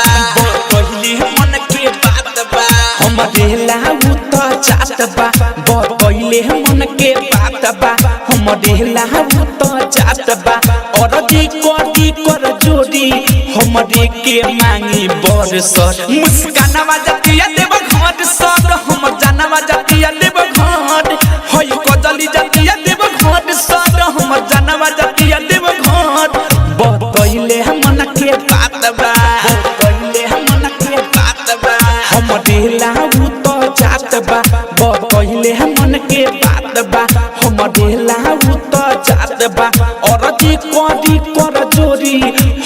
बा कहली मन के बात बा हमरे लाऊ तो जात बा कहले मन के बात बा हमरे लाऊ तो जात बा और दी कर जोड़ी हमरे के मांगी बरस मुस्कानवा जतिया देव घर सर हम जानवा जतिया देव घर होई कजली जतिया देव घर सर हम जानवा जतिया देव घर बतइले मन के बात बा बतइले मन के बात बा हमरे लाऊ तो जात बा बतइले मन के बात बा हमरे लाऊ तो जात बा और दी कर जोड़ी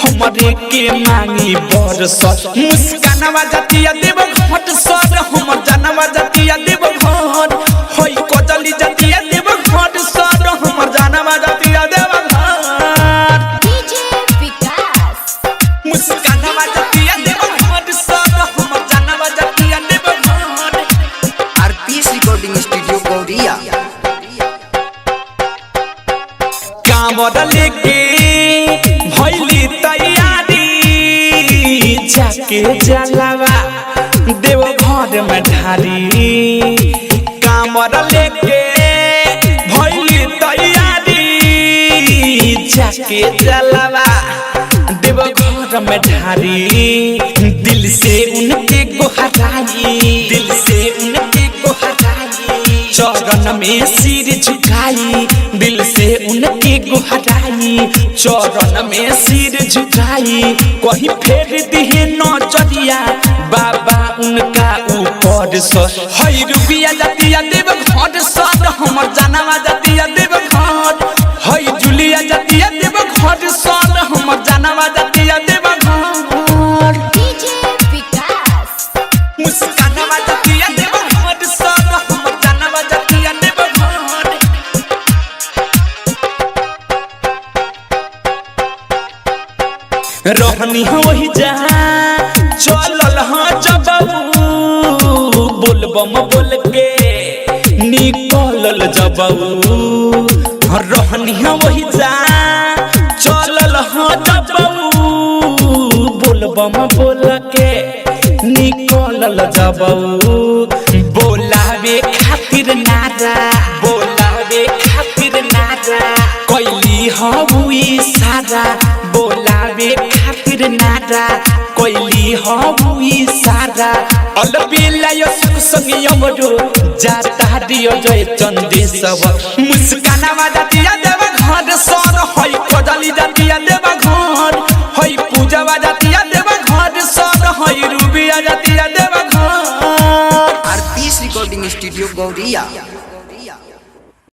हमरे के मांगी बरस मुस्कानवा जतिया देव घर सर हम जानवा जतिया देव घर होई कजली जतिया देव घर सर हम जानवा जतिया देव घर डीजे विकास मुस्कानवा जतिया देव घर सर हम जानवा जतिया देव घर आरपीएस रिकॉर्डिंग स्टूडियो गौरिया कांवर लेके भइली तैयारी जाके जलावा देव घर में ढारी कांवर लेके भइली तैयारी जाके जलावा देव घर में ढारी दिल से उनके गोहराई दिल से उनके गोहराई चरण में सिर झुकाई दिल से उनके गोहराई चरण में सिर झुकाई कहीं फेर दिहे नजरिया बाबा उनका ऊपर सर हई रुपिया जतिया देव घर सर हमर जानवा जतिया देव घर हई जुलिया जतिया देव घर सर हमर जानवा जतिया देव घर डीजे विकास मुस्कानवा जतिया देव घर सर हमर जानवा जतिया देव घर रहनी वही जहाँ चलल हाँ जबऊ बोलबम बोल के निकलल जबऊ रहनी वही जहाँ चलल हाँ जबऊ बोलबम बोल के निकलल जबऊ बोलावे खातिर नारा बोलावे खातिर नारा कैली हबुई सारा बोलावे खातिर नारा कैली हबुई सारा अलबेला यो संगयमरो जाता दियो जय चंदे सब मुस्कानवा जतिया देव घर सर हई कजली जतिया देव घर हई पूजवा जतिया देव घर सर हई रूबिया जतिया देव घर आरपीएस रिकॉर्डिंग स्टूडियो गौरिया।